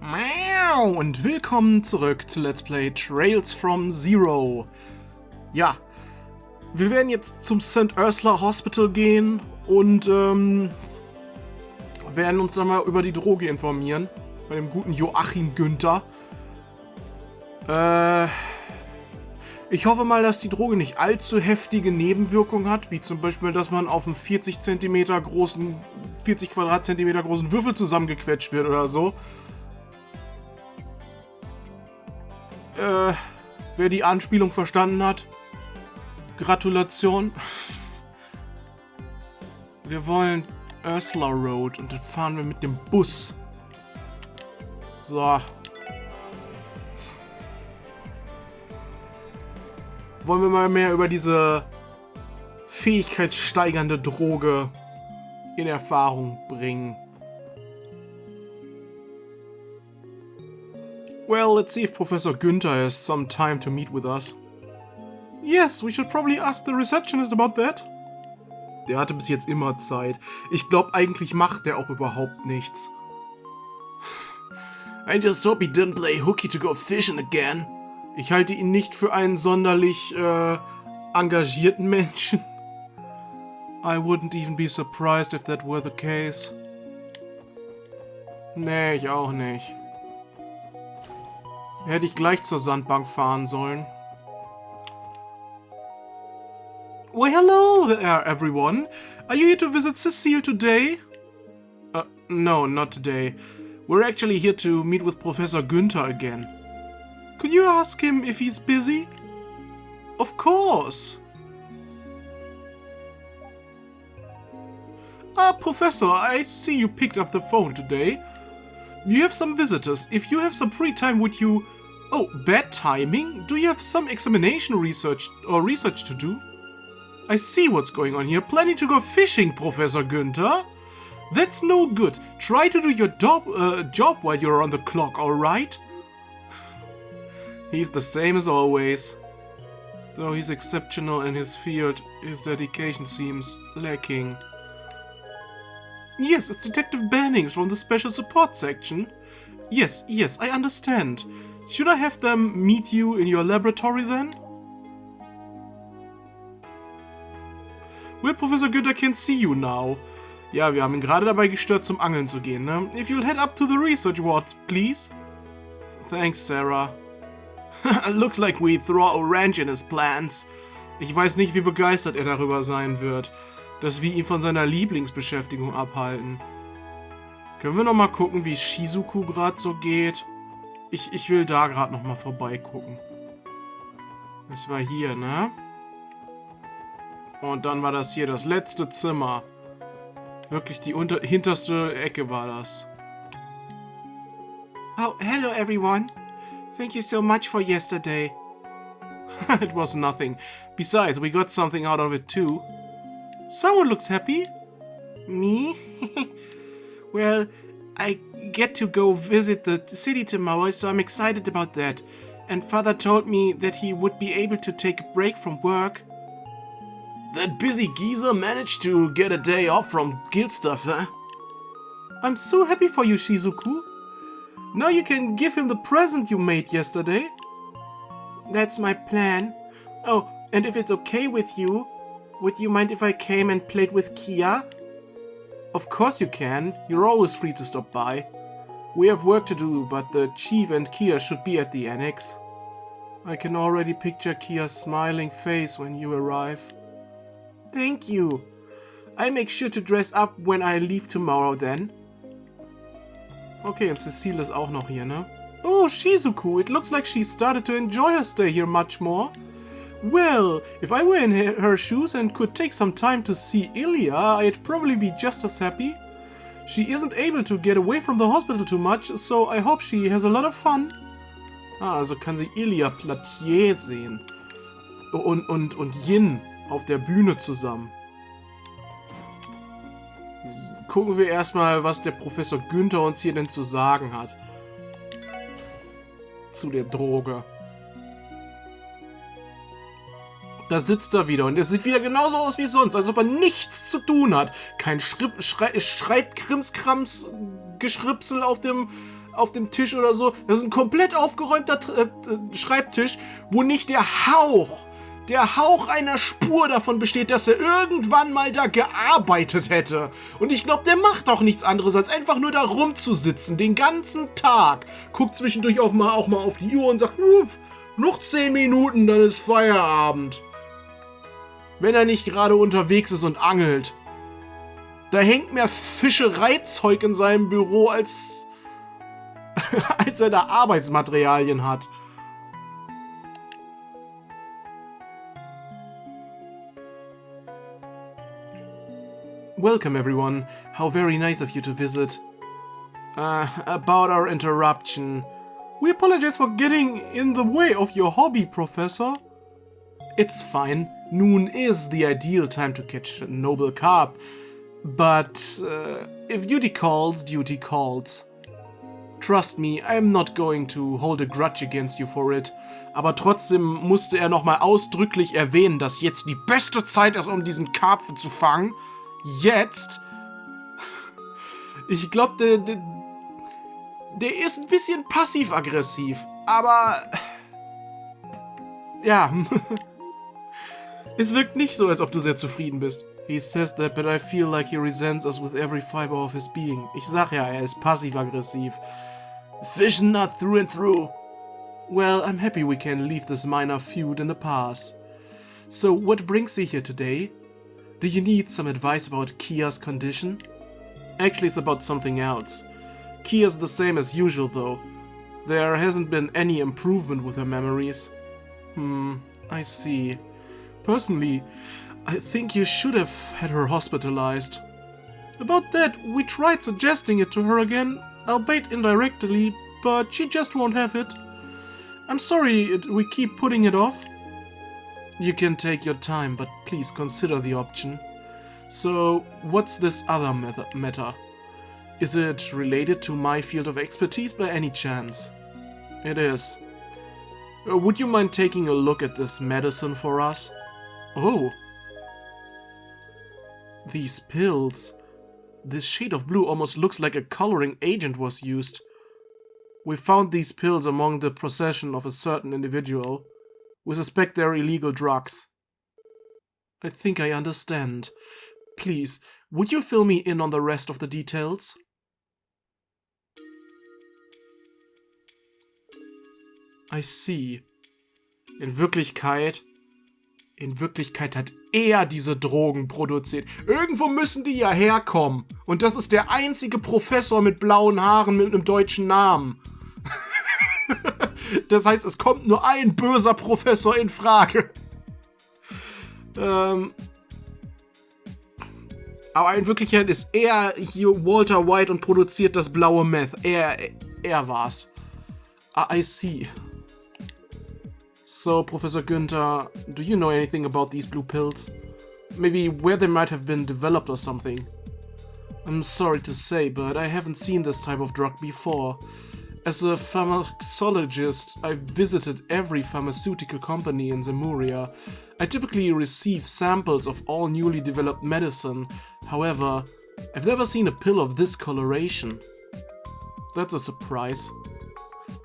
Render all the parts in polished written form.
Und willkommen zurück zu Let's Play Trails from Zero. Ja, wir werden jetzt zum St. Ursula Hospital gehen und werden uns dann mal über die Droge informieren. Bei dem guten Joachim Günther. Ich hoffe mal, dass die Droge nicht allzu heftige Nebenwirkungen hat, wie zum Beispiel, dass man auf einen 40 Quadratzentimeter großen Würfel zusammengequetscht wird oder so. Wer die Anspielung verstanden hat, Gratulation. Wir wollen Ursula Road und dann fahren wir mit dem Bus. So. Wollen wir mal mehr über diese fähigkeitssteigernde Droge in Erfahrung bringen. Well, let's see if Professor Günther has some time to meet with us. Yes, we should probably ask the receptionist about that. Der hatte bis jetzt immer Zeit. Ich glaube, eigentlich macht der auch überhaupt nichts. I just hope he didn't play hooky to go fishing again. Ich halte ihn nicht für einen sonderlich engagierten Menschen. I wouldn't even be surprised if that were the case. Nee, ich auch nicht. Hätte ich gleich zur Sandbank fahren sollen. Well, hello there, everyone. Are you here to visit Cecile today? No, not today. We're actually here to meet with Professor Günther again. Could you ask him if he's busy? Of course. Professor, I see you picked up the phone today. You have some visitors. If you have some free time, would you... Oh, bad timing? Do you have some examination research to do? I see what's going on here. Planning to go fishing, Professor Günther? That's no good. Try to do your job while you're on the clock, alright? He's the same as always. Though he's exceptional in his field, his dedication seems lacking. Yes, it's Detective Bannings from the Special Support Section. Yes, I understand. Should I have them meet you in your laboratory then? Well, Professor Günther can see you now. Ja, wir haben ihn gerade dabei gestört, zum Angeln zu gehen, ne? If you'll head up to the research ward, please. Thanks, Sarah. Looks like we throw a wrench in his plans. Ich weiß nicht, wie begeistert er darüber sein wird, dass wir ihn von seiner Lieblingsbeschäftigung abhalten. Können wir noch mal gucken, wie Shizuku gerade so geht? Ich will da gerade noch mal vorbeigucken. Das war hier, ne? Und dann war das hier das letzte Zimmer. Wirklich die hinterste Ecke war das. Oh, hello everyone. Thank you so much for yesterday. It was nothing. Besides, we got something out of it too. Someone looks happy. Me? Well, I get to go visit the city tomorrow, so I'm excited about that. And Father told me that he would be able to take a break from work. That busy geezer managed to get a day off from guild stuff, huh? I'm so happy for you, Shizuku. Now you can give him the present you made yesterday. That's my plan. Oh, and if it's okay with you, would you mind if I came and played with Kia? Of course you can. You're always free to stop by. We have work to do, but the Chief and Kia should be at the annex. I can already picture Kia's smiling face when you arrive. Thank you. I'll make sure to dress up when I leave tomorrow then. Okay, und Cecile ist auch noch hier, ne? Oh, Shizuku, it looks like she started to enjoy her stay here much more. Well, if I were in her shoes and could take some time to see Ilya, I'd probably be just as happy. She isn't able to get away from the hospital too much, so I hope she has a lot of fun. Also kann sie Ilya Platier sehen. Und Yin auf der Bühne zusammen. Gucken wir erstmal, was der Professor Günther uns hier denn zu sagen hat. Zu der Droge. Da sitzt er wieder und er sieht wieder genauso aus wie sonst, als ob er nichts zu tun hat. Kein Schreibkrimskrams-Geschripsel auf dem auf dem Tisch oder so. Das ist ein komplett aufgeräumter Schreibtisch, wo nicht der Hauch einer Spur davon besteht, dass er irgendwann mal da gearbeitet hätte. Und ich glaube, der macht auch nichts anderes, als einfach nur da rumzusitzen, den ganzen Tag. Guckt zwischendurch auch mal auf die Uhr und sagt, noch 10 Minuten, dann ist Feierabend. Wenn er nicht gerade unterwegs ist und angelt. Da hängt mehr Fischereizeug in seinem Büro, als er da Arbeitsmaterialien hat. Welcome everyone. How very nice of you to visit. About our interruption. We apologize for getting in the way of your hobby, Professor. It's fine. Noon is the ideal time to catch a noble carp. But if duty calls, duty calls. Trust me, I'm not going to hold a grudge against you for it. Aber trotzdem musste er nochmal ausdrücklich erwähnen, dass jetzt die beste Zeit ist, um diesen Karpfen zu fangen. Jetzt? Ich glaube, der ist ein bisschen passiv-aggressiv. Aber ja, es wirkt nicht so, als ob du sehr zufrieden bist. He says that, but I feel like he resents us with every fiber of his being. Ich sag ja, er ist passiv-aggressiv. Fish not through and through. Well, I'm happy we can leave this minor feud in the past. So, what brings you here today? Do you need some advice about Kia's condition? Actually, it's about something else. Kia's the same as usual, though. There hasn't been any improvement with her memories. I see. Personally, I think you should have had her hospitalized. About that, we tried suggesting it to her again, albeit indirectly, but she just won't have it. I'm sorry we keep putting it off. You can take your time, but please consider the option. So, what's this other matter? Is it related to my field of expertise by any chance? It is. Would you mind taking a look at this medicine for us? Oh. These pills. This shade of blue almost looks like a coloring agent was used. We found these pills among the possession of a certain individual. We suspect they're illegal drugs. I think I understand. Please, would you fill me in on the rest of the details? I see. In Wirklichkeit hat er diese Drogen produziert. Irgendwo müssen die ja herkommen. Und das ist der einzige Professor mit blauen Haaren mit einem deutschen Namen. Das heißt, es kommt nur ein böser Professor in Frage. Aber in Wirklichkeit ist er hier Walter White und produziert das blaue Meth. Er war's. I see. So, Professor Günther, do you know anything about these blue pills? Maybe where they might have been developed or something? I'm sorry to say, but I haven't seen this type of drug before. As a pharmacologist, I've visited every pharmaceutical company in Zemuria. I typically receive samples of all newly developed medicine. However, I've never seen a pill of this coloration. That's a surprise.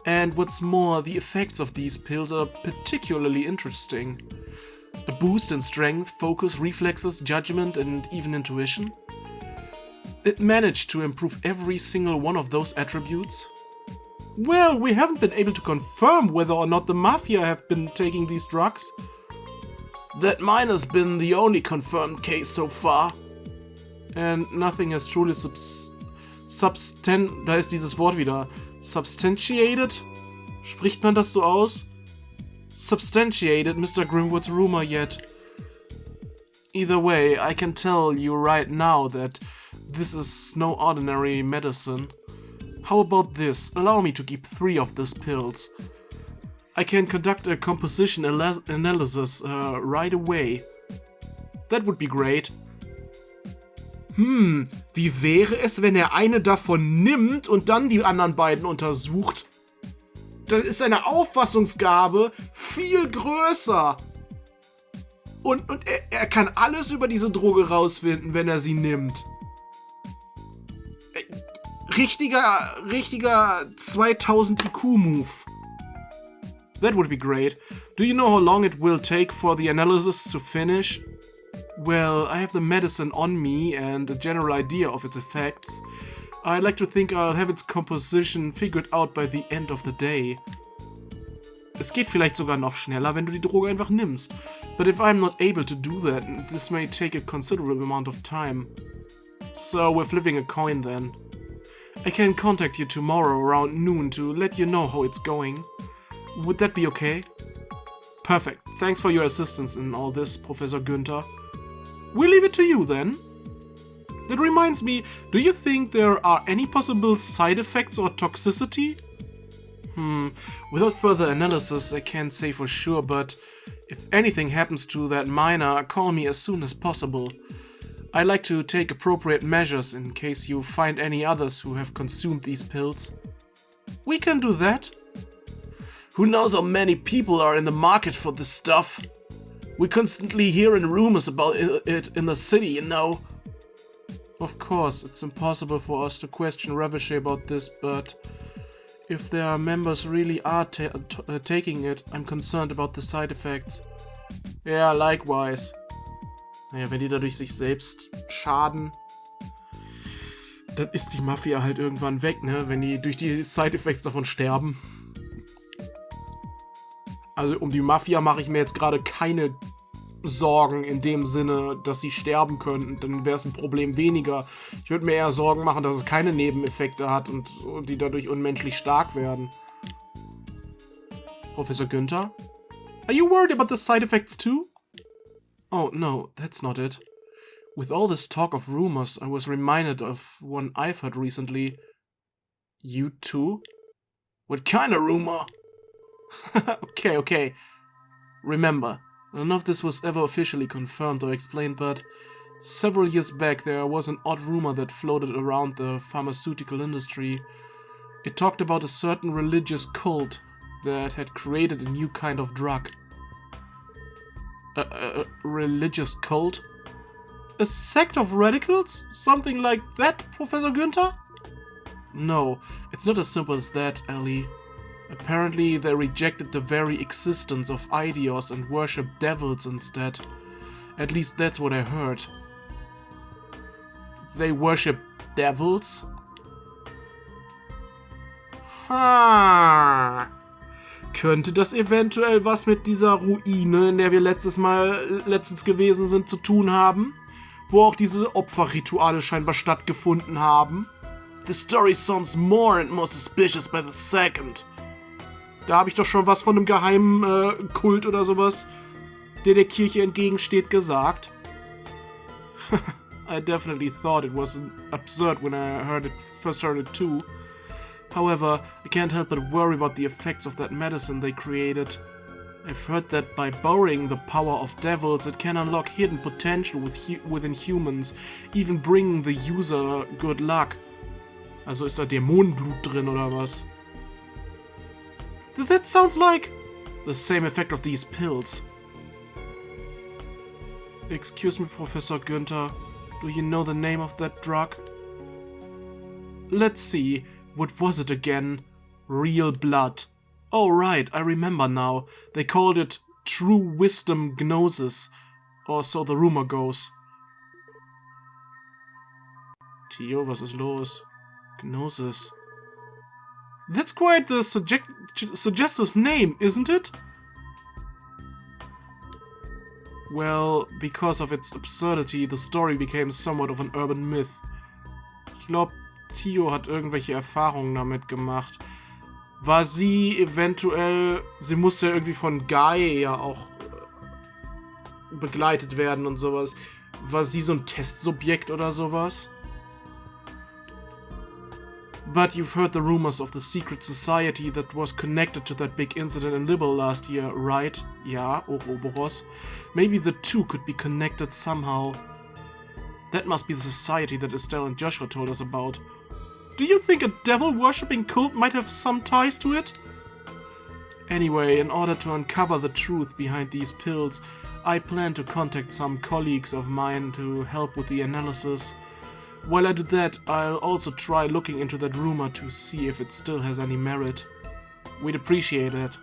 And what's more, the effects of these pills are particularly interesting. A boost in strength, focus, reflexes, judgment, and even intuition. It managed to improve every single one of those attributes. Well, we haven't been able to confirm whether or not the Mafia have been taking these drugs. That mine has been the only confirmed case so far. And nothing has truly da ist dieses Wort wieder. Substantiated? Spricht man das so aus? Substantiated Mr. Grimwood's rumor yet. Either way, I can tell you right now that this is no ordinary medicine. How about this? Allow me to keep 3 of these pills. I can conduct a composition analysis right away. That would be great. Wie wäre es, wenn er eine davon nimmt und dann die anderen beiden untersucht? Dann ist seine Auffassungsgabe viel größer. Und er kann alles über diese Droge rausfinden, wenn er sie nimmt. Richtiger 2000 IQ-Move. That would be great. Do you know how long it will take for the analysis to finish? Well, I have the medicine on me and a general idea of its effects. I'd like to think I'll have its composition figured out by the end of the day. Es geht vielleicht sogar noch schneller, wenn du die Droge einfach nimmst. But if I'm not able to do that, this may take a considerable amount of time. So we're flipping a coin then. I can contact you tomorrow around noon to let you know how it's going. Would that be okay? Perfect. Thanks for your assistance in all this, Professor Günther. We'll leave it to you then. That reminds me, do you think there are any possible side effects or toxicity? Without further analysis, I can't say for sure, but if anything happens to that miner, call me as soon as possible. I'd like to take appropriate measures in case you find any others who have consumed these pills. We can do that. Who knows how many people are in the market for this stuff? We constantly hearing rumors about it in the city, you know. Of course, it's impossible for us to question Ravishé about this, but if their members really are taking it, I'm concerned about the side effects. Yeah, likewise. Naja, wenn die dadurch sich selbst schaden, dann ist die Mafia halt irgendwann weg, ne? Wenn die durch die Side Effects davon sterben. Also um die Mafia mache ich mir jetzt gerade keine Sorgen in dem Sinne, dass sie sterben könnten. Dann wäre es ein Problem weniger. Ich würde mir eher Sorgen machen, dass es keine Nebeneffekte hat und die dadurch unmenschlich stark werden. Professor Günther? Are you worried about the side effects too? Oh, no, that's not it. With all this talk of rumors, I was reminded of one I've heard recently. You too? What kind of rumor? Okay. Remember, none of this was ever officially confirmed or explained, but several years back there was an odd rumor that floated around the pharmaceutical industry. It talked about a certain religious cult that had created a new kind of drug. A religious cult? A sect of radicals? Something like that, Professor Günther? No, it's not as simple as that, Ellie. Apparently, they rejected the very existence of Eidios and worshipped devils instead. At least that's what I heard. They worship devils? Könnte das eventuell was mit dieser Ruine, in der wir letztens gewesen sind, zu tun haben? Wo auch diese Opferrituale scheinbar stattgefunden haben? The story sounds more and more suspicious by the second. Da habe ich doch schon was von einem geheimen Kult oder sowas, der Kirche entgegensteht, gesagt. I definitely thought it was absurd when I first heard it too. However, I can't help but worry about the effects of that medicine they created. I've heard that by borrowing the power of devils, it can unlock hidden potential within humans, even bringing the user good luck. Also ist da Dämonenblut drin oder was? That sounds like the same effect of these pills. Excuse me, Professor Günther, do you know the name of that drug? Let's see, what was it again? Real blood. Oh right, I remember now. They called it True Wisdom Gnosis, or so the rumor goes. Tio, was ist los? Gnosis. That's quite the suggestive name, isn't it? Well, because of its absurdity, the story became somewhat of an urban myth. Ich glaube, Tio hat irgendwelche Erfahrungen damit gemacht. War sie eventuell... Sie musste ja irgendwie von Guy ja auch begleitet werden und sowas. War sie so ein Testsubjekt oder sowas? But you've heard the rumors of the secret society that was connected to that big incident in Libel last year, right? Ja, Ouroboros. Maybe the two could be connected somehow. That must be the society that Estelle and Joshua told us about. Do you think a devil-worshipping cult might have some ties to it? Anyway, in order to uncover the truth behind these pills, I plan to contact some colleagues of mine to help with the analysis. While I do that, I'll also try looking into that rumor to see if it still has any merit. We'd appreciate it.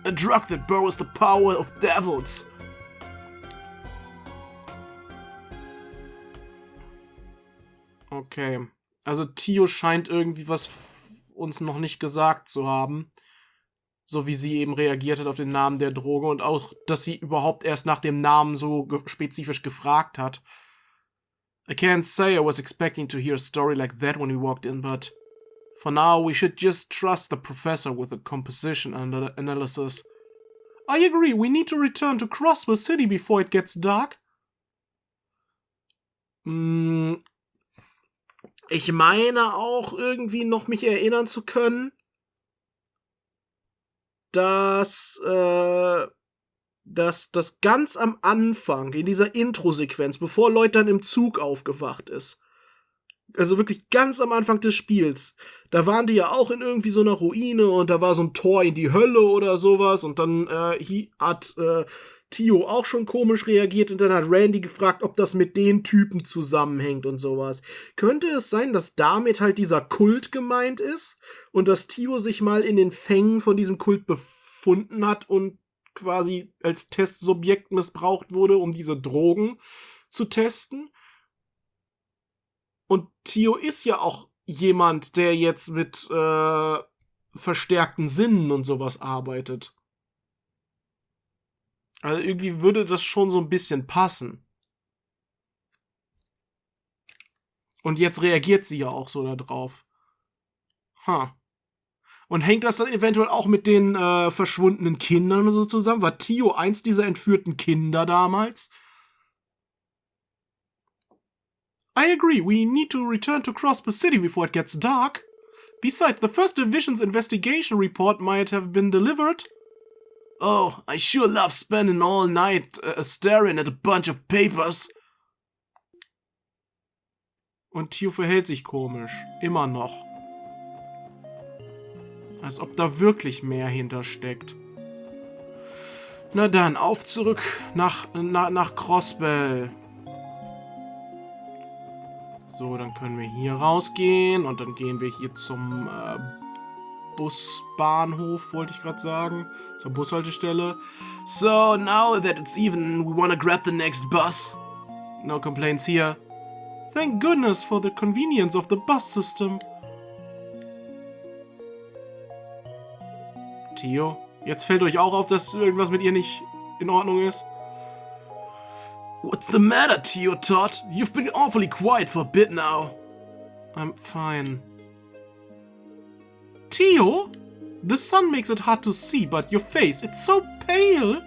A drug that borrows the power of devils. Okay. Also Tio scheint irgendwie was uns noch nicht gesagt zu haben. So wie sie eben reagiert hat auf den Namen der Droge und auch, dass sie überhaupt erst nach dem Namen so spezifisch gefragt hat. I can't say I was expecting to hear a story like that when we walked in, but for now we should just trust the professor with the composition analysis. I agree, we need to return to Crossbell City before it gets dark. Ich meine auch irgendwie noch mich erinnern zu können, dass das ganz am Anfang, in dieser Intro-Sequenz, bevor Lloyd dann im Zug aufgewacht ist, also wirklich ganz am Anfang des Spiels, da waren die ja auch in irgendwie so einer Ruine und da war so ein Tor in die Hölle oder sowas und dann hat Tio auch schon komisch reagiert und dann hat Randy gefragt, ob das mit den Typen zusammenhängt und sowas. Könnte es sein, dass damit halt dieser Kult gemeint ist und dass Tio sich mal in den Fängen von diesem Kult befunden hat und quasi als Testsubjekt missbraucht wurde, um diese Drogen zu testen? Und Tio ist ja auch jemand, der jetzt mit verstärkten Sinnen und sowas arbeitet. Also irgendwie würde das schon so ein bisschen passen. Und jetzt reagiert sie ja auch so da drauf. Und hängt das dann eventuell auch mit den verschwundenen Kindern so zusammen? War Tio eins dieser entführten Kinder damals? I agree, we need to return to Crossbell City before it gets dark. Besides, the first division's investigation report might have been delivered. Oh, I sure love spending all night staring at a bunch of papers. Und Tio verhält sich komisch. Immer noch. Als ob da wirklich mehr hintersteckt. Na dann, auf zurück nach Crossbell. So, dann können wir hier rausgehen und dann gehen wir hier zum Busbahnhof, wollte ich gerade sagen. Zur Bushaltestelle. So, now that it's even, we wanna grab the next bus. No complaints here. Thank goodness for the convenience of the bus system. Tio, jetzt fällt euch auch auf, dass irgendwas mit ihr nicht in Ordnung ist? What's the matter, Tio Todd? You've been awfully quiet for a bit now. I'm fine. Tio? The sun makes it hard to see, but your face, it's so pale.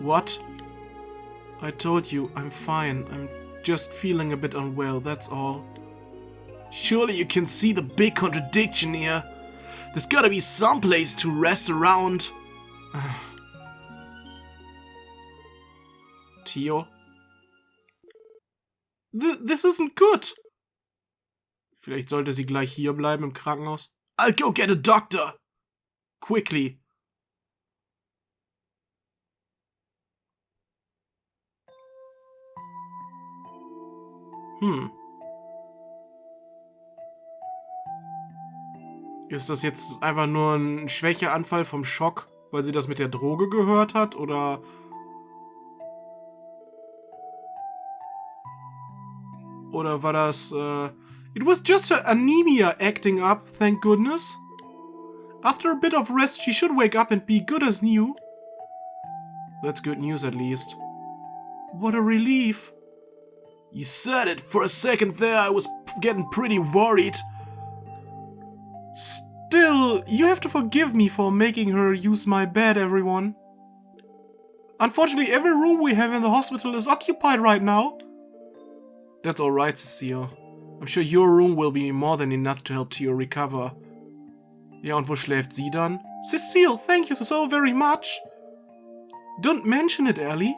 What? I told you, I'm fine. I'm just feeling a bit unwell, that's all. Surely you can see the big contradiction here. There's gotta be some place to rest around. Tio? This isn't good. Vielleicht sollte sie gleich hier bleiben im Krankenhaus. I'll go get a doctor. Quickly. Ist das jetzt einfach nur ein Schwächeanfall vom Schock, weil sie das mit der Droge gehört hat, oder? Oder war das, It was just her anemia acting up, thank goodness. After a bit of rest, she should wake up and be good as new. That's good news at least. What a relief. You said it. For a second there, I was getting pretty worried. Still, you have to forgive me for making her use my bed, everyone. Unfortunately, every room we have in the hospital is occupied right now. That's alright, Cecile. I'm sure your room will be more than enough to help Tio recover. Ja, und wo schläft sie dann? Cecile, thank you so very much. Don't mention it, Ellie.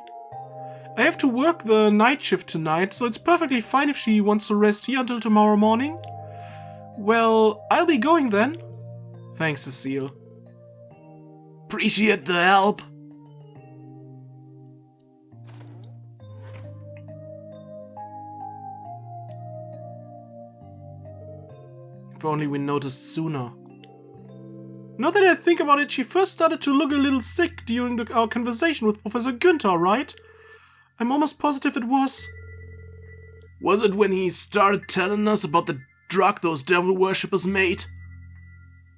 I have to work the night shift tonight, so it's perfectly fine if she wants to rest here until tomorrow morning. Well, I'll be going then. Thanks, Cecile. Appreciate the help. If only we noticed sooner. Now that I think about it, she first started to look a little sick during our conversation with Professor Günther, right? I'm almost positive it was. Was it when he started telling us about the drug those devil worshippers made?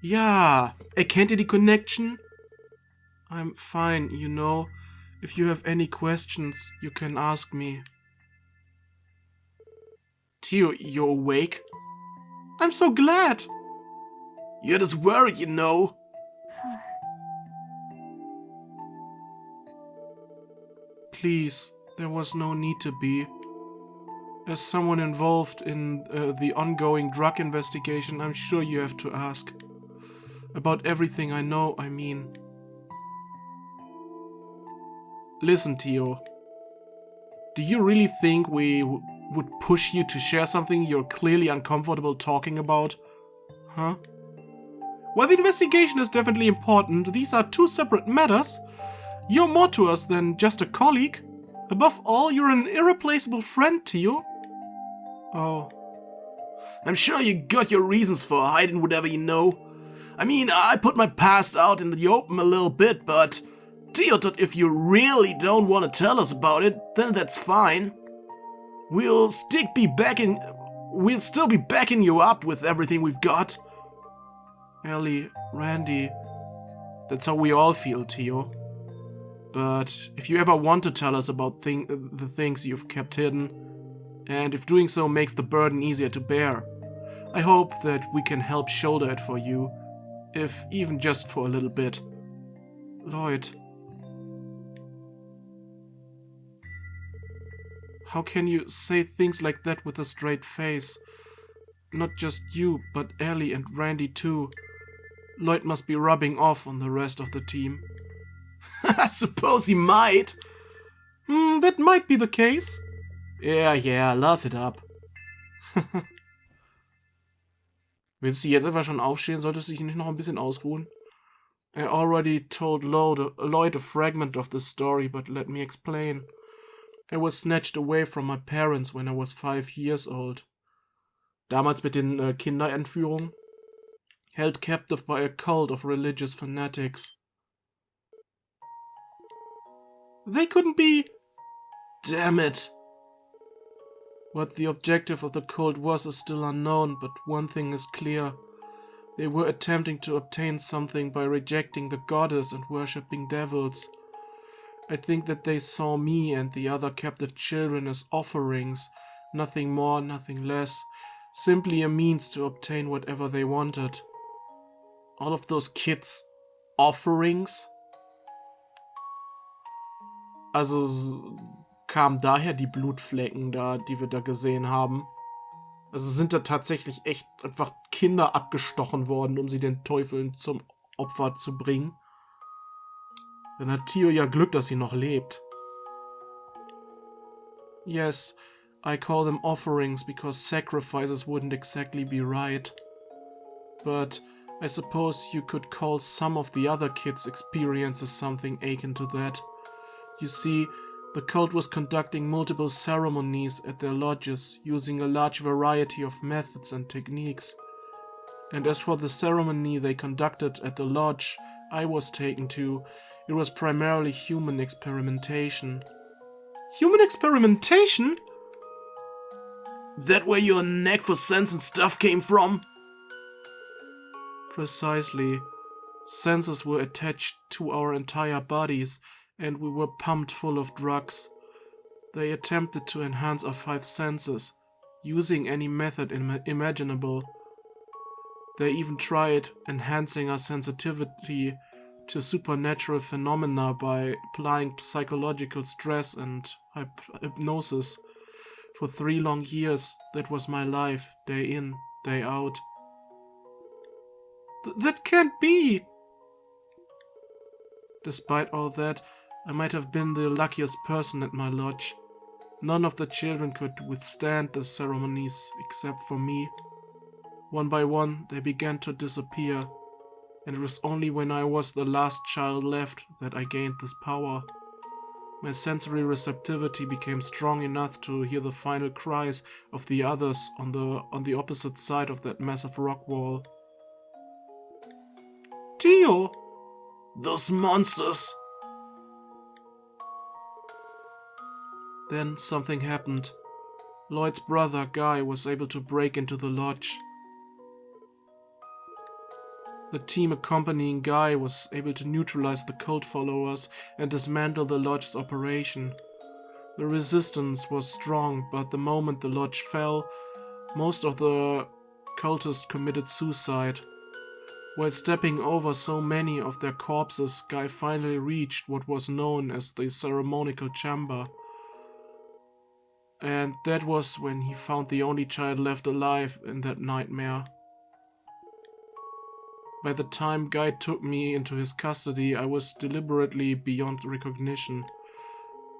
Yeah, erkennt ihr die connection? I'm fine, you know. If you have any questions, you can ask me. Theo, you're awake? I'm so glad! You're just worried, you know. Please, there was no need to be. As someone involved in the ongoing drug investigation, I'm sure you have to ask. About everything I know, I mean. Listen, Theo. Do you really think we would push you to share something you're clearly uncomfortable talking about? Huh? While the investigation is definitely important, these are two separate matters. You're more to us than just a colleague. Above all, you're an irreplaceable friend, Theo. Oh. I'm sure you got your reasons for hiding whatever you know. I mean, I put my past out in the open a little bit, but Theo thought if you really don't want to tell us about it, then that's fine. We'll still be backing you up with everything we've got. Ellie, Randy, that's how we all feel, Theo. But if you ever want to tell us about the things you've kept hidden, and if doing so makes the burden easier to bear, I hope that we can help shoulder it for you, if even just for a little bit. Lloyd. How can you say things like that with a straight face? Not just you, but Ellie and Randy too. Lloyd must be rubbing off on the rest of the team. I suppose he might. That might be the case. Yeah, laugh it up. Willst du jetzt einfach schon aufstehen? Solltest du dich nicht noch ein bisschen ausruhen? I already told Lloyd a fragment of the story, but let me explain. I was snatched away from my parents when I was 5 years old. Damals mit den Kinderentführungen. Held captive by a cult of religious fanatics. They couldn't be... Damn it! What the objective of the cult was is still unknown, but one thing is clear. They were attempting to obtain something by rejecting the goddess and worshipping devils. I think that they saw me and the other captive children as offerings, nothing more, nothing less, simply a means to obtain whatever they wanted. All of those kids, offerings? Also kamen daher die Blutflecken da, die wir da gesehen haben. Also sind da tatsächlich echt einfach Kinder abgestochen worden, um sie den Teufeln zum Opfer zu bringen. Dann hat Theo ja Glück, dass sie noch lebt. Yes, I call them offerings because sacrifices wouldn't exactly be right. But I suppose you could call some of the other kids' experiences something akin to that. You see, the cult was conducting multiple ceremonies at their lodges, using a large variety of methods and techniques. And as for the ceremony they conducted at the lodge I was taken to, it was primarily human experimentation. Human experimentation? That where your knack for sense and stuff came from? Precisely. Senses were attached to our entire bodies, and we were pumped full of drugs. They attempted to enhance our 5 senses, using any method imaginable. They even tried enhancing our sensitivity to supernatural phenomena by applying psychological stress and hypnosis. For 3 long years, that was my life, day in, day out. That can't be! Despite all that, I might have been the luckiest person at my lodge. None of the children could withstand the ceremonies except for me. One by one, they began to disappear, and it was only when I was the last child left that I gained this power. My sensory receptivity became strong enough to hear the final cries of the others on the opposite side of that massive rock wall. Tio! Those monsters! Then something happened. Lloyd's brother, Guy, was able to break into the lodge. The team accompanying Guy was able to neutralize the cult followers and dismantle the lodge's operation. The resistance was strong, but the moment the lodge fell, most of the cultists committed suicide. While stepping over so many of their corpses, Guy finally reached what was known as the ceremonial chamber. And that was when he found the only child left alive in that nightmare. By the time Guy took me into his custody, I was deliberately beyond recognition.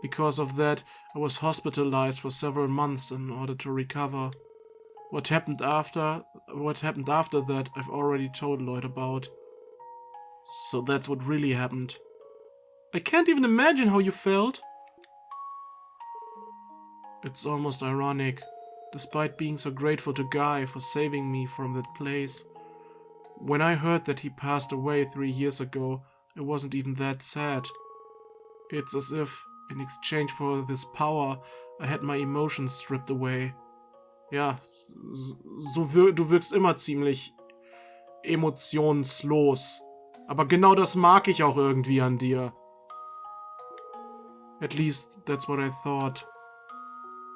Because of that, I was hospitalized for several months in order to recover. What happened after that, I've already told Lloyd about. So that's what really happened. I can't even imagine how you felt. It's almost ironic, despite being so grateful to Guy for saving me from that place. When I heard that he passed away 3 years ago, it wasn't even that sad. It's as if, in exchange for this power, I had my emotions stripped away. Ja, du wirkst immer ziemlich emotionslos. Aber genau das mag ich auch irgendwie an dir. At least, that's what I thought.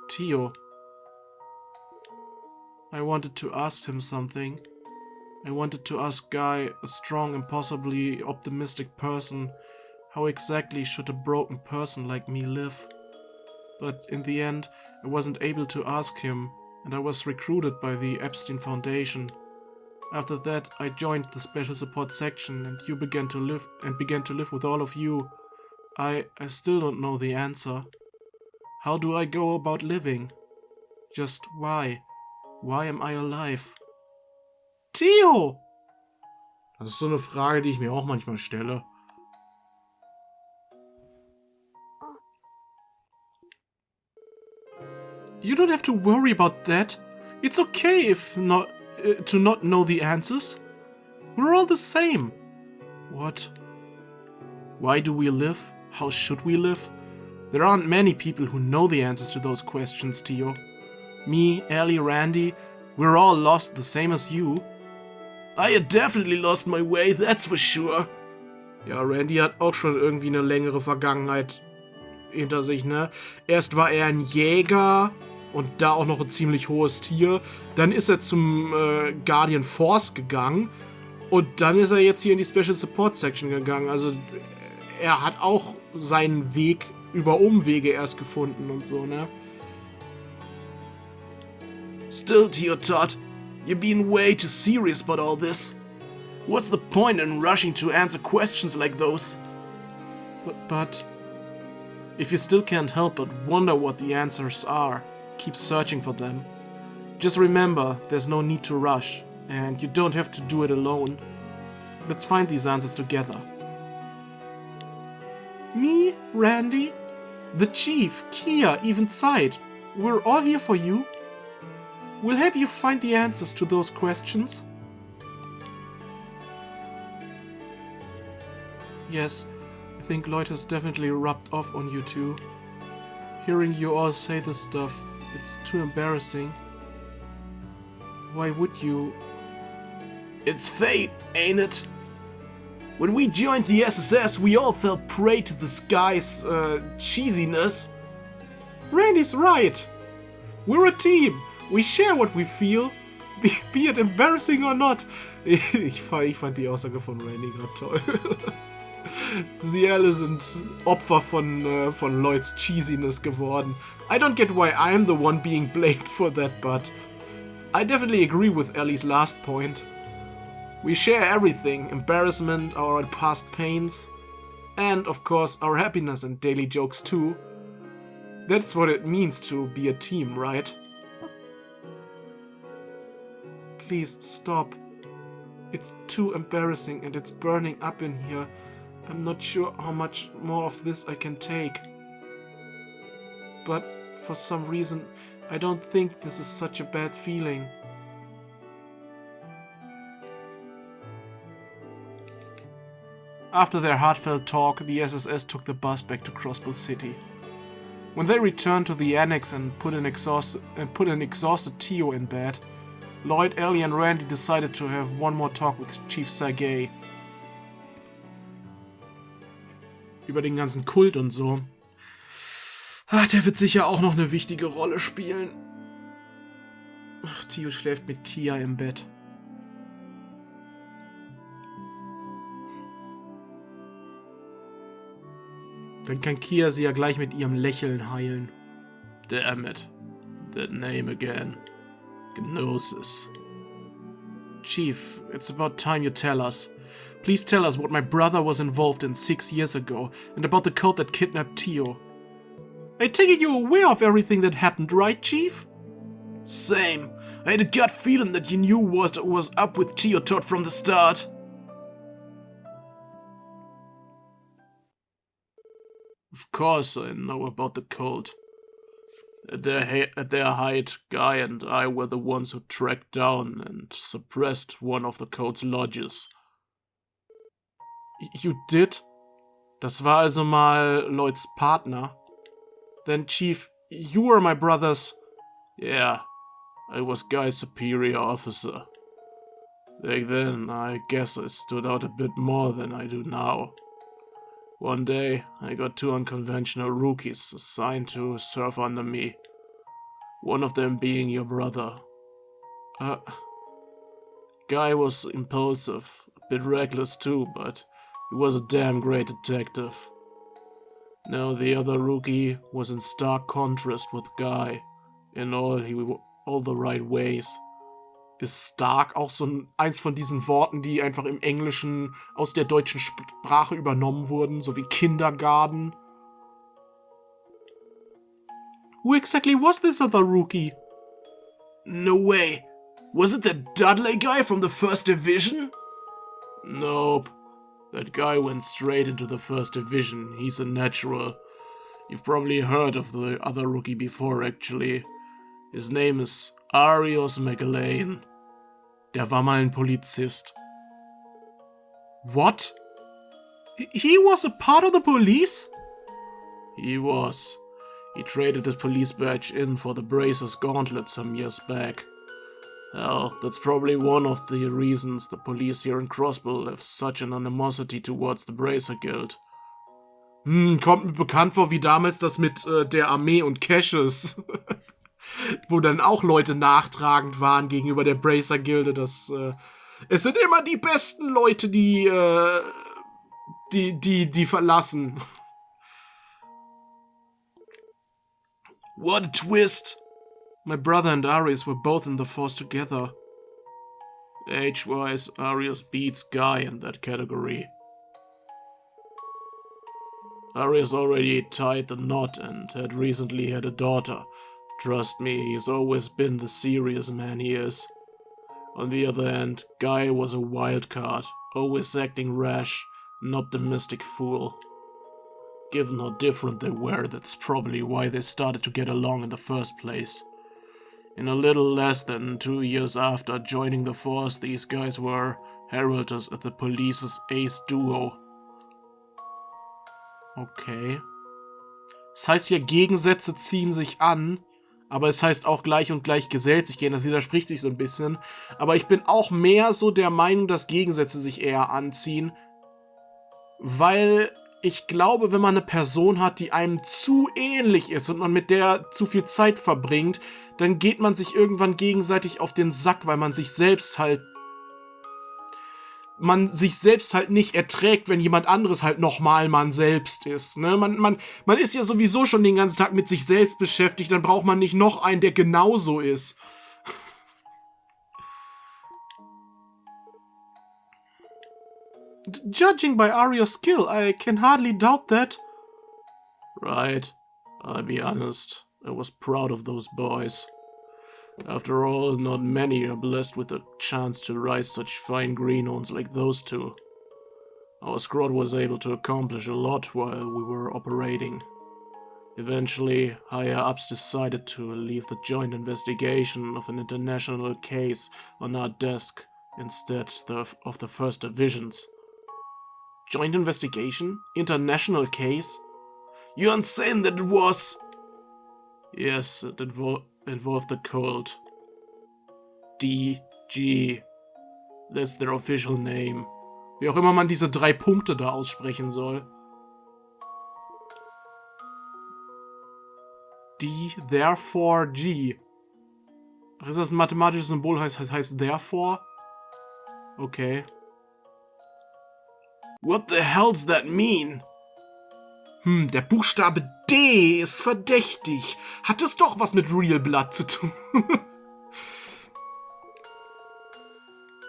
Tio. I wanted to ask him something. I wanted to ask Guy, a strong and possibly optimistic person, how exactly should a broken person like me live? But in the end, I wasn't able to ask him, and I was recruited by the Epstein Foundation. After that, I joined the special support section, and you began to live with all of you. I still don't know the answer. How do I go about living? Just why? Why am I alive? Tio! Das ist so eine Frage, die ich mir auch manchmal stelle. You don't have to worry about that. It's okay if not to not know the answers. We're all the same. What? Why do we live? How should we live? There aren't many people who know the answers to those questions, Tio. Me, Ellie, Randy, we're all lost the same as you. I had definitely lost my way, that's for sure. Ja, Randy hat auch schon irgendwie eine längere Vergangenheit hinter sich, ne? Erst war er ein Jäger und da auch noch ein ziemlich hohes Tier. Dann ist er zum Guardian Force gegangen und dann ist er jetzt hier in die Special Support Section gegangen. Also er hat auch seinen Weg über Umwege erst gefunden und so, ne? Still, Tio Todd, you're being way too serious about all this. What's the point in rushing to answer questions like those? But if you still can't help but wonder what the answers are, keep searching for them. Just remember, there's no need to rush, and you don't have to do it alone. Let's find these answers together. Me, Randy, the Chief, Kia, even Zeit. We're all here for you. We'll help you find the answers to those questions. Yes, I think Lloyd has definitely rubbed off on you two. Hearing you all say this stuff, it's too embarrassing. Why would you? It's fate, ain't it? When we joined the SSS, we all fell prey to this guy's cheesiness. Randy's right. We're a team. We share what we feel, be it embarrassing or not. Ich fand die Aussage von Randy gerade toll. Sie alle sind Opfer von Lloyds Cheesiness geworden. I don't get why I'm the one being blamed for that, but I definitely agree with Ellie's last point. We share everything, embarrassment, our past pains, and of course our happiness and daily jokes too. That's what it means to be a team, right? Please stop. It's too embarrassing and it's burning up in here. I'm not sure how much more of this I can take. but for some reason, I don't think this is such a bad feeling. After their heartfelt talk, the SSS took the bus back to Crossbell City. When they returned to the annex and put an exhausted Tio in bed, Lloyd, Ellie and Randy decided to have one more talk with Chief Sergei. Über den ganzen Kult und so. Ach, der wird sicher auch noch eine wichtige Rolle spielen. Ach, Tio schläft mit Kia im Bett. Dann kann Kia sie ja gleich mit ihrem Lächeln heilen. Damn it. That name again. Gnosis. Chief, it's about time you tell us. Please tell us what my brother was involved in 6 years ago, and about the cult that kidnapped Tio. I take it you're aware of everything that happened, right, Chief? Same. I had a gut feeling that you knew what was up with Tio Todd from the start. Of course I know about the cult. At their height, Guy and I were the ones who tracked down and suppressed one of the cult's lodges. You did? Das war also mal Lloyds Partner. Then, Chief, you were my brother's... Yeah, I was Guy's superior officer. Back then, I guess I stood out a bit more than I do now. One day, I got 2 unconventional rookies assigned to serve under me. One of them being your brother. Guy was impulsive, a bit reckless too, but he was a damn great detective. Now the other rookie was in stark contrast with Guy, in all the right ways. Ist stark auch so eins von diesen Worten, die einfach im Englischen aus der deutschen Sprache übernommen wurden, so wie Kindergarten? Who exactly was this other rookie? No way. Was it the Dudley guy from the 1st Division? Nope. That guy went straight into the 1st Division. He's a natural. You've probably heard of the other rookie before, actually. His name is Arios McLean. Der war mal ein Polizist. What? He was a part of the police? He was. He traded his police badge in for the Bracer's gauntlet some years back. Hell, that's probably one of the reasons the police here in Crossbell have such an animosity towards the Bracer Guild. Kommt mir bekannt vor wie damals das mit der Armee und Caches. Wo dann auch Leute nachtragend waren gegenüber der Bracer-Gilde, dass es sind immer die besten Leute, die verlassen. What a twist! My brother and Arius were both in the force together. Age-wise, Arius beats Guy in that category. Arius already tied the knot and had recently had a daughter. Trust me, he's always been the serious man he is. On the other hand, Guy was a wild card, always acting rash, an optimistic fool. Given how different they were, that's probably why they started to get along in the first place. In a little less than 2 years after joining the force, these guys were heralders at the police's ace duo. Okay. Das heißt ja, Gegensätze ziehen sich an. Aber es heißt auch gleich und gleich gesellt sich gehen, das widerspricht sich so ein bisschen. Aber ich bin auch mehr so der Meinung, dass Gegensätze sich eher anziehen. Weil ich glaube, wenn man eine Person hat, die einem zu ähnlich ist und man mit der zu viel Zeit verbringt, dann geht man sich irgendwann gegenseitig auf den Sack, weil man sich selbst halt nicht erträgt, wenn jemand anderes halt nochmal man selbst ist. Ne? Man ist ja sowieso schon den ganzen Tag mit sich selbst beschäftigt, dann braucht man nicht noch einen, der genauso ist. Judging by Arya's skill, I can hardly doubt that. Right. I'll be honest. I was proud of those boys. After all, not many are blessed with the chance to rise such fine greenhorns like those two. Our squad was able to accomplish a lot while we were operating. Eventually, higher-ups decided to leave the joint investigation of an international case on our desk instead of the first divisions. Joint investigation? International case? You're insane that it was! Yes, it involved the cult. DG. That's their official name. Wie auch immer man diese 3 Punkte da aussprechen soll. D, therefore, G. Ach, ist das ein mathematisches Symbol, heißt therefore? Okay. What the hell's that mean? Der Buchstabe D ist verdächtig. Hat es doch was mit Real Blood zu tun?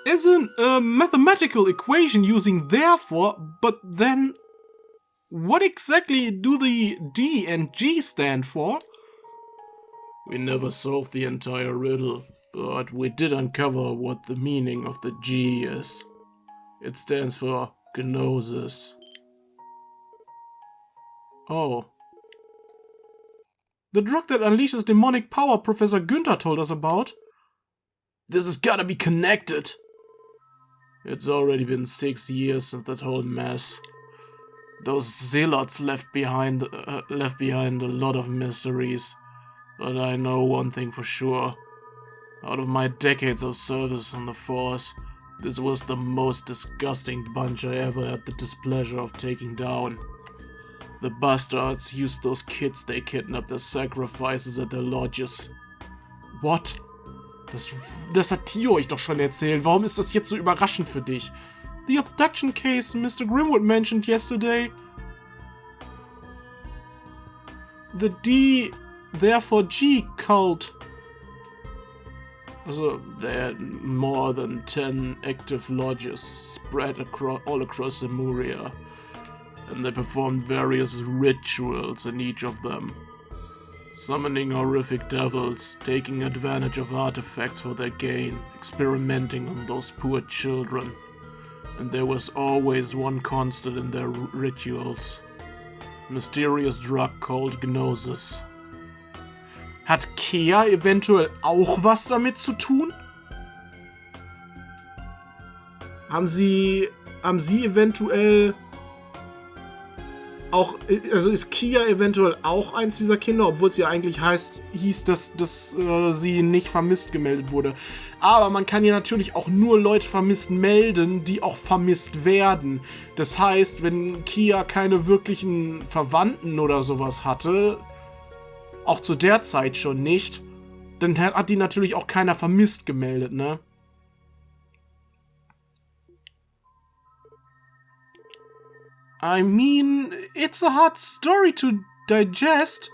Isn't a mathematical equation using therefore, but then what exactly do the D and G stand for? We never solved the entire riddle, but we did uncover what the meaning of the G is. It stands for Gnosis. Oh. The drug that unleashes demonic power Professor Günther told us about? This has gotta be connected. It's already been 6 years since that whole mess. Those zealots left behind a lot of mysteries. But I know one thing for sure. Out of my decades of service on the force, this was the most disgusting bunch I ever had the displeasure of taking down. The bastards used those kids they kidnapped as sacrifices at their lodges. What? Das hat Tio euch doch schon erzählt. Warum ist das jetzt so überraschend für dich? The abduction case Mr. Grimwood mentioned yesterday. The D, therefore G cult. Also, there are more than 10 active lodges spread all across Lemuria, and they performed various rituals in each of them. Summoning horrific devils, taking advantage of artifacts for their gain, experimenting on those poor children. And there was always one constant in their rituals. Mysterious drug called Gnosis. Hat Kea eventuell auch was damit zu tun? Haben sie eventuell auch, also ist Kia eventuell auch eins dieser Kinder, obwohl es ja eigentlich hieß, dass sie nicht vermisst gemeldet wurde. Aber man kann ja natürlich auch nur Leute vermisst melden, die auch vermisst werden. Das heißt, wenn Kia keine wirklichen Verwandten oder sowas hatte, auch zu der Zeit schon nicht, dann hat die natürlich auch keiner vermisst gemeldet, ne? I mean, it's a hard story to digest.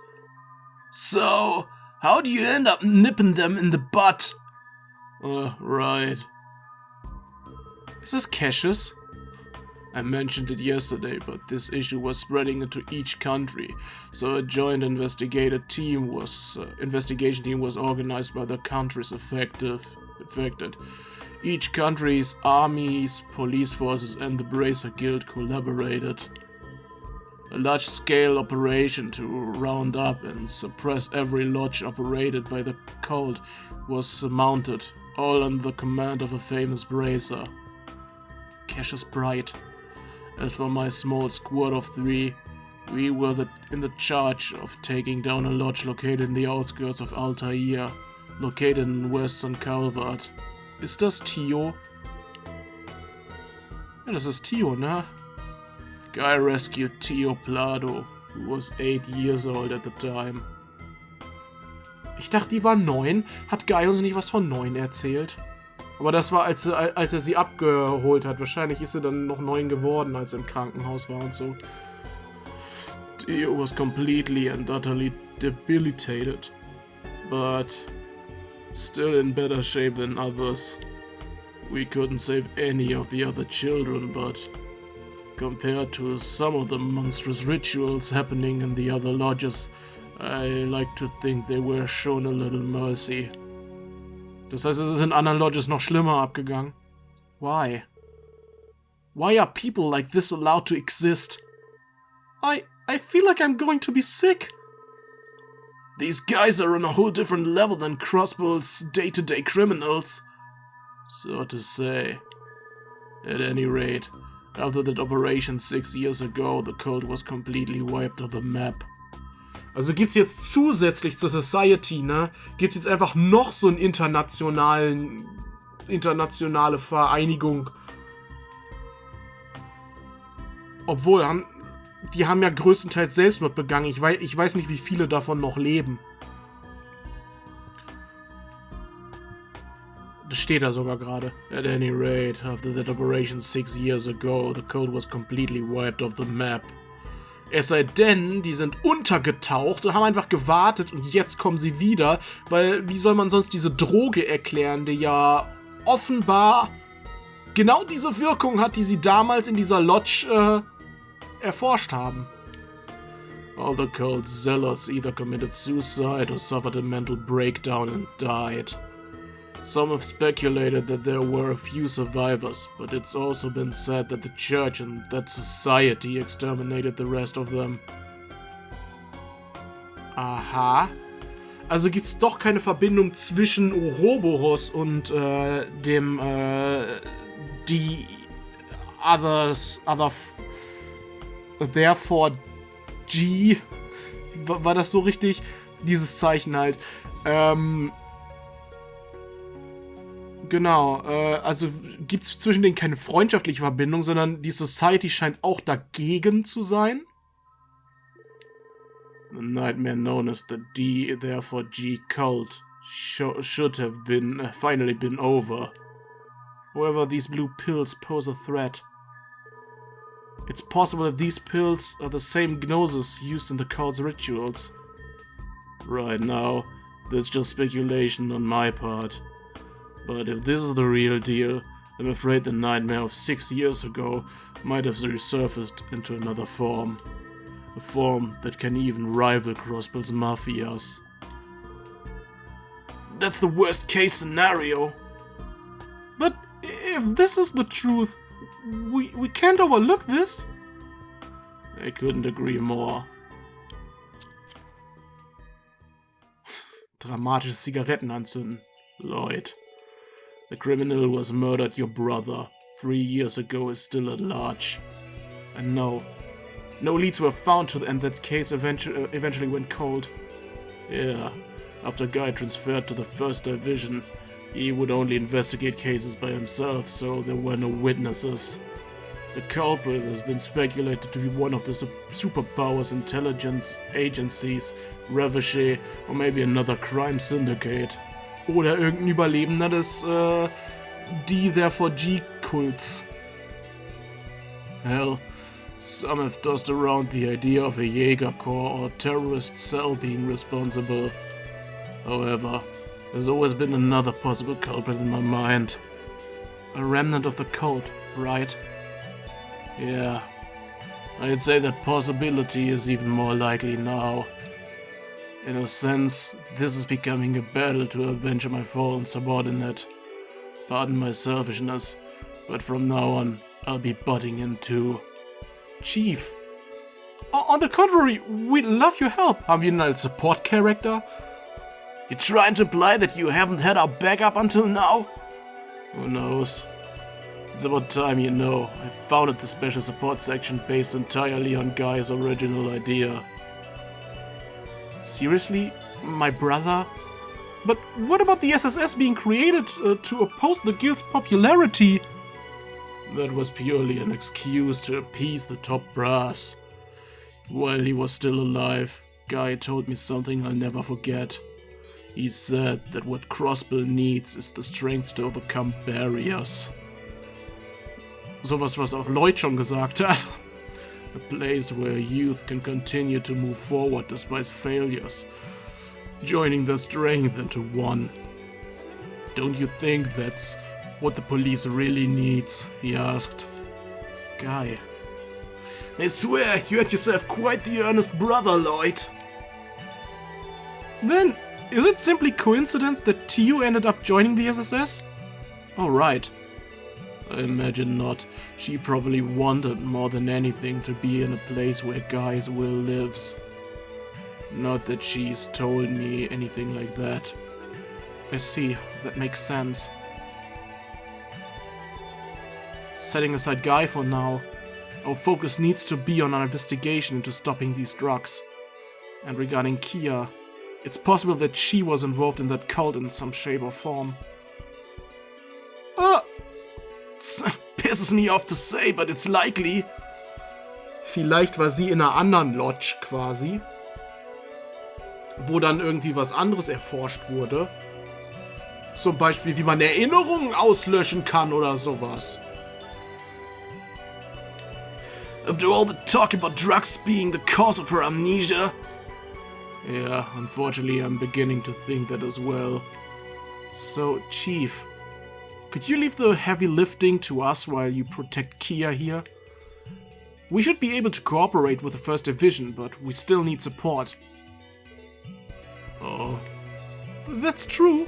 So, how do you end up nipping them in the butt? Right. Is this Cassius? I mentioned it yesterday, but this issue was spreading into each country, so a joint investigation team was organized by the countries affected. Each country's armies, police forces, and the Bracer Guild collaborated. A large-scale operation to round up and suppress every lodge operated by the cult was mounted, all under the command of a famous Bracer, Cassius Bright. As for my small squad of 3, we were in the charge of taking down a lodge located in the outskirts of Altair, located in western Calvert. Ist das Tio? Ja, das ist Tio, ne? Guy rescued Tio Plado, who was 8 years old at the time. Ich dachte, die war 9. Hat Guy uns nicht was von 9 erzählt? Aber das war, als er sie abgeholt hat. Wahrscheinlich ist sie dann noch 9 geworden, als er im Krankenhaus war und so. Tio was completely and utterly debilitated, but still in better shape than others. We couldn't save any of the other children, but compared to some of the monstrous rituals happening in the other lodges, I like to think they were shown a little mercy. Das heißt, es ist in anderen Lodges noch schlimmer abgegangen. Why? Why are people like this allowed to exist? I feel like I'm going to be sick. These guys are on a whole different level than Crossbell's day-to-day criminals. So to say. At any rate, after that operation 6 years ago, the cult was completely wiped off the map. Also gibt's jetzt zusätzlich zur Society, ne, gibt's jetzt einfach noch so eine internationale Vereinigung. Obwohl, die haben ja größtenteils Selbstmord begangen. Ich weiß nicht, wie viele davon noch leben. Das steht da sogar gerade. At any rate, after that operation 6 years ago, the cult was completely wiped off the map. Es sei denn, die sind untergetaucht und haben einfach gewartet und jetzt kommen sie wieder, weil wie soll man sonst diese Droge erklären, die ja offenbar genau diese Wirkung hat, die sie damals in dieser Lodge erforscht haben. All the cult's zealots either committed suicide or suffered a mental breakdown and died. Some have speculated that there were a few survivors, but it's also been said that the church and that society exterminated the rest of them. Aha. Also gibt's doch keine Verbindung zwischen Ouroboros und dem Therefore G. War das so richtig? Dieses Zeichen halt. Genau, also gibt's zwischen denen keine freundschaftliche Verbindung, sondern die Society scheint auch dagegen zu sein. The nightmare known as the Therefore G cult should have finally been over. However, these blue pills pose a threat. It's possible that these pills are the same gnosis used in the cult's rituals. Right now, that's just speculation on my part. But if this is the real deal, I'm afraid the nightmare of 6 years ago might have resurfaced into another form. A form that can even rival Crossbell's mafias. That's the worst case scenario. But if this is the truth, we can't overlook this. I couldn't agree more. Dramatisches Zigaretten anzünden. Lloyd. The criminal who has murdered your brother 3 years ago is still at large. And no leads were found and that case eventually went cold. Yeah, after Guy transferred to the 1st Division, he would only investigate cases by himself, so there were no witnesses. The culprit has been speculated to be one of the superpowers intelligence agencies, Reveche, or maybe another crime syndicate. Oder irgendein Überlebender des Therefore G-Kults. Hell, some have tossed around the idea of a Jaeger Corps or terrorist cell being responsible. However, there's always been another possible culprit in my mind. A remnant of the cult, right? Yeah, I'd say that possibility is even more likely now. In a sense, this is becoming a battle to avenge my fallen subordinate. Pardon my selfishness, but from now on, I'll be butting in too. Chief, on the contrary, we love your help. Haben wir ihn als Support Character? You trying to imply that you haven't had our backup until now? Who knows? It's about time you know. I founded the special support section based entirely on Guy's original idea. Seriously? My brother? But what about the SSS being created to oppose the guild's popularity? That was purely an excuse to appease the top brass. While he was still alive, Guy told me something I'll never forget. He said that what Crossbell needs is the strength to overcome barriers. Sowas, was auch Lloyd schon gesagt hat. A place where youth can continue to move forward despite failures, joining their strength into one. Don't you think that's what the police really needs? He asked. Guy. I swear, you had yourself quite the earnest brother, Lloyd. Then, is it simply coincidence that Tio ended up joining the SSS? Oh, right. I imagine not. She probably wanted more than anything to be in a place where Guy's will lives. Not that she's told me anything like that. I see, that makes sense. Setting aside Guy for now, our focus needs to be on our investigation into stopping these drugs. And regarding Kia, it's possible that she was involved in that cult in some shape or form. Pisses me off to say, but it's likely. Vielleicht war sie in einer anderen Lodge quasi, wo dann irgendwie was anderes erforscht wurde. Zum Beispiel, wie man Erinnerungen auslöschen kann oder sowas. After all the talk about drugs being the cause of her amnesia. Yeah, unfortunately I'm beginning to think that as well. So, Chief, could you leave the heavy lifting to us while you protect Kia here? We should be able to cooperate with the 1st Division, but we still need support. Oh. That's true.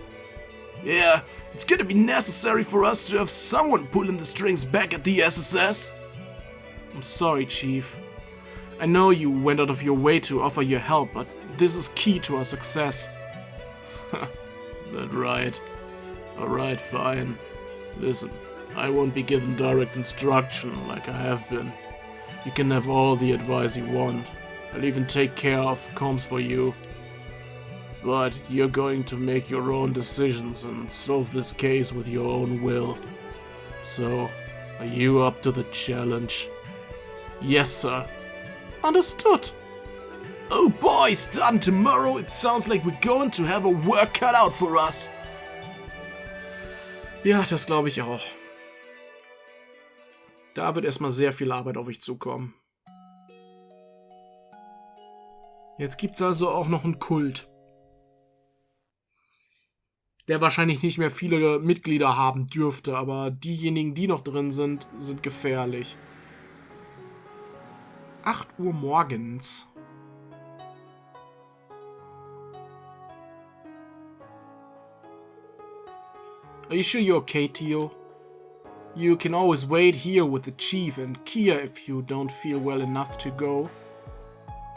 Yeah, it's gonna be necessary for us to have someone pulling the strings back at the SSS. I'm sorry, Chief. I know you went out of your way to offer your help, but this is key to our success. That right. Alright, fine. Listen, I won't be given direct instruction like I have been. You can have all the advice you want. I'll even take care of comms for you. But you're going to make your own decisions and solve this case with your own will. So, are you up to the challenge? Yes, sir. Understood. Oh boy, starting tomorrow, it sounds like we're going to have a work cut out for us. Ja, das glaube ich auch. Da wird erstmal sehr viel Arbeit auf euch zukommen. Jetzt gibt's also auch noch einen Kult, der wahrscheinlich nicht mehr viele Mitglieder haben dürfte, aber diejenigen, die noch drin sind, sind gefährlich. 8 Uhr morgens. Are you sure you're okay, Tio? You can always wait here with the chief and Kia if you don't feel well enough to go.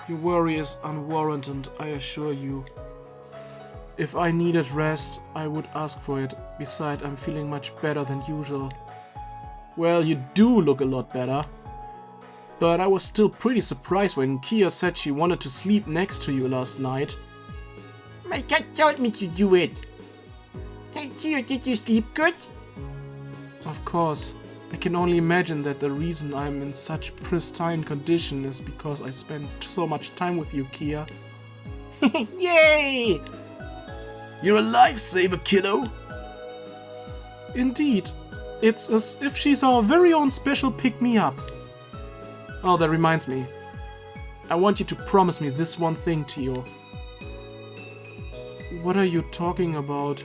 Your worry is unwarranted, I assure you. If I needed rest, I would ask for it. Besides, I'm feeling much better than usual. Well, you do look a lot better. But I was still pretty surprised when Kia said she wanted to sleep next to you last night. My cat told me to do it. Hey Kia, did you sleep good? Of course. I can only imagine that the reason I'm in such pristine condition is because I spent so much time with you, Kia. Yay! You're a lifesaver, kiddo! Indeed. It's as if she's our very own special pick-me-up. Oh, that reminds me. I want you to promise me this one thing, Tio. What are you talking about?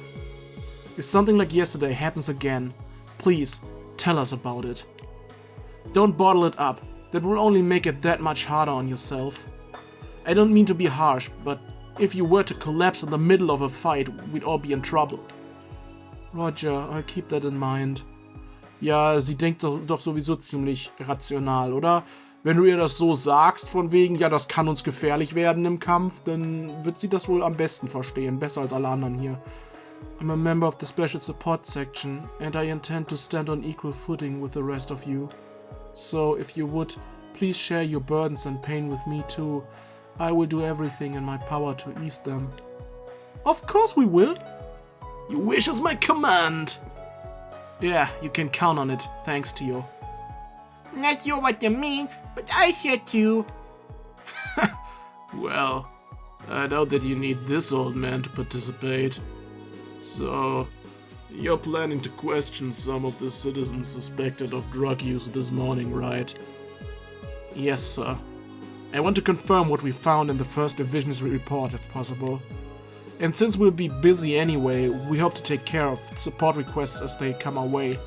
If something like yesterday happens again, please, tell us about it. Don't bottle it up. That will only make it that much harder on yourself. I don't mean to be harsh, but if you were to collapse in the middle of a fight, we'd all be in trouble. Roger, I'll keep that in mind. Ja, sie denkt doch sowieso ziemlich rational, oder? Wenn du ihr das so sagst, von wegen, ja, das kann uns gefährlich werden im Kampf, dann wird sie das wohl am besten verstehen, besser als alle anderen hier. I'm a member of the Special Support Section, and I intend to stand on equal footing with the rest of you. So, if you would, please share your burdens and pain with me too. I will do everything in my power to ease them. Of course we will! Your wish is my command! Yeah, you can count on it, thanks to you. Not sure what you mean, but I said to. Well, I doubt that you need this old man to participate. So, you're planning to question some of the citizens suspected of drug use this morning, right? Yes, sir. I want to confirm what we found in the 1st Division's report, if possible. And since we'll be busy anyway, we hope to take care of support requests as they come our way.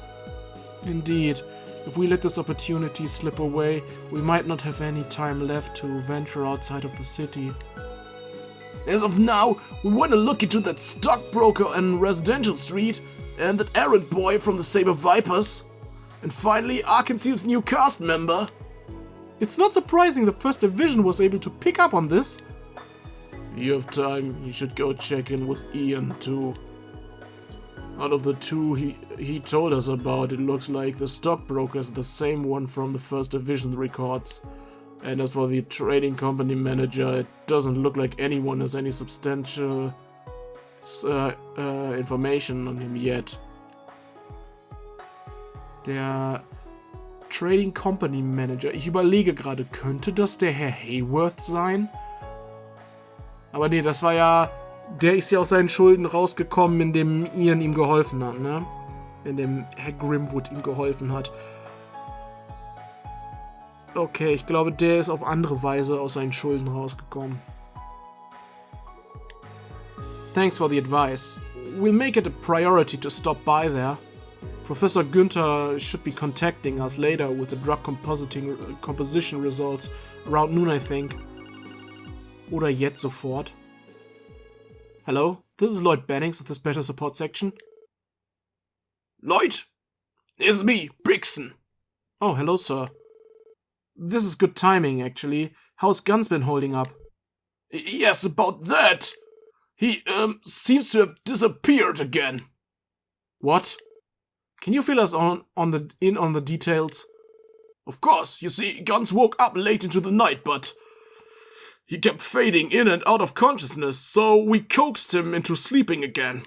Indeed, if we let this opportunity slip away, we might not have any time left to venture outside of the city. As of now, we want to look into that stockbroker on Residential Street, and that errand boy from the Saber Vipers, and finally Arkansas's new cast member. It's not surprising the 1st Division was able to pick up on this. If you have time, you should go check in with Ian too. Out of the two he told us about, it looks like the stockbroker is the same one from the First Division records. And as for the trading company manager, it doesn't look like anyone has any substantial information on him yet. Der Trading Company Manager. Ich überlege gerade, könnte das der Herr Hayworth sein? Aber nee, das war ja... Der ist ja aus seinen Schulden rausgekommen, indem Ian ihm geholfen hat, ne? Indem Herr Grimwood ihm geholfen hat. Okay, ich glaube, der ist auf andere Weise aus seinen Schulden rausgekommen. Thanks for the advice. We'll make it a priority to stop by there. Professor Günther should be contacting us later with the drug composition results around noon, I think. Oder jetzt sofort. Hello, this is Lloyd Bannings of the Special Support Section. Lloyd, it's me, Brixton. Oh, hello, sir. This is good timing, actually. How's Guns been holding up? Yes, about that. He, seems to have disappeared again. What? Can you fill us in on the details? Of course, you see, Guns woke up late into the night, but he kept fading in and out of consciousness, so we coaxed him into sleeping again.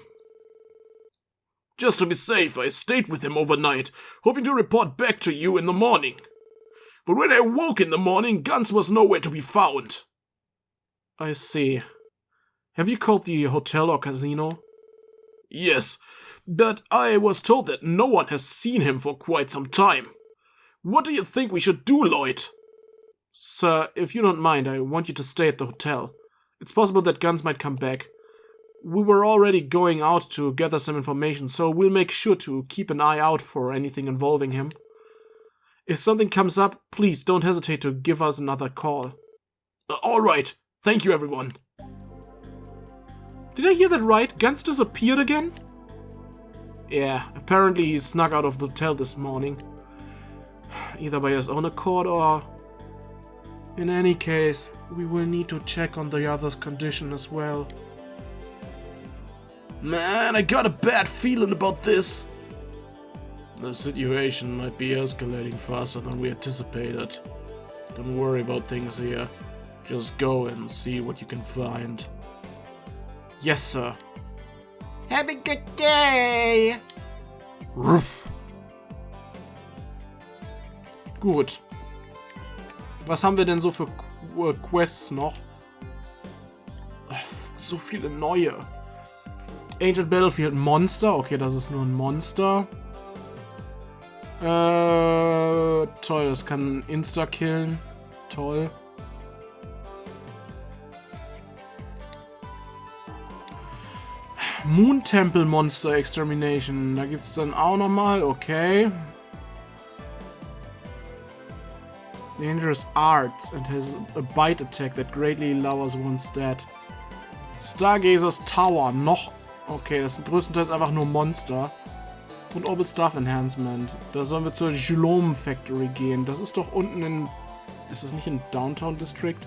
Just to be safe, I stayed with him overnight, hoping to report back to you in the morning. But when I woke in the morning, Guns was nowhere to be found. I see. Have you called the hotel or casino? Yes, but I was told that no one has seen him for quite some time. What do you think we should do, Lloyd? Sir, if you don't mind, I want you to stay at the hotel. It's possible that Guns might come back. We were already going out to gather some information, so we'll make sure to keep an eye out for anything involving him. If something comes up, please don't hesitate to give us another call. All right. Thank you, everyone. Did I hear that right? Guns disappeared again? Yeah, apparently he snuck out of the hotel this morning. Either by his own accord or... In any case, we will need to check on the other's condition as well. Man, I got a bad feeling about this. The situation might be escalating faster than we anticipated. Don't worry about things here. Just go and see what you can find. Yes, sir. Have a good day. Ruff. Gut. Was haben wir denn so für Quests noch? Ach, so viele neue. Ancient Battlefield Monster. Okay, das ist nur ein Monster. Toll, das kann Insta-killen. Toll. Moon Temple Monster Extermination. Da gibt's dann auch nochmal. Okay. Dangerous Arts and has a bite attack that greatly lowers one's stat. Stargazer's Tower. Noch. Okay, das sind größtenteils einfach nur Monster. Und Orbital Staff Enhancement. Da sollen wir zur Julom Factory gehen. Das ist doch unten in... Ist das nicht in Downtown District?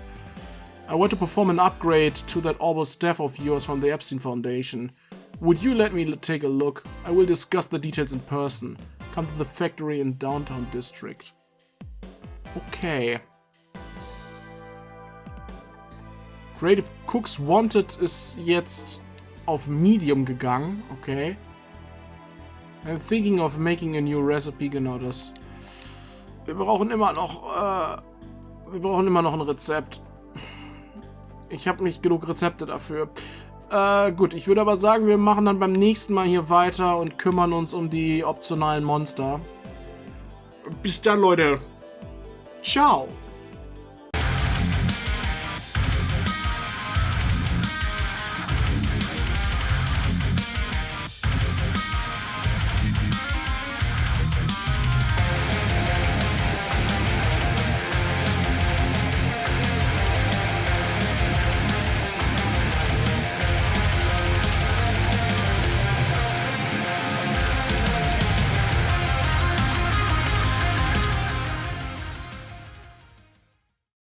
I want to perform an upgrade to that Orbital Staff of yours from the Epstein Foundation. Would you let me take a look? I will discuss the details in person. Come to the factory in Downtown District. Okay. Creative Cooks Wanted ist jetzt auf Medium gegangen. Okay. I'm thinking of making a new recipe. Genau das. Wir brauchen immer noch ein Rezept. Ich habe nicht genug Rezepte dafür. Gut, ich würde aber sagen, wir machen dann beim nächsten Mal hier weiter und kümmern uns um die optionalen Monster. Bis dann, Leute. Ciao.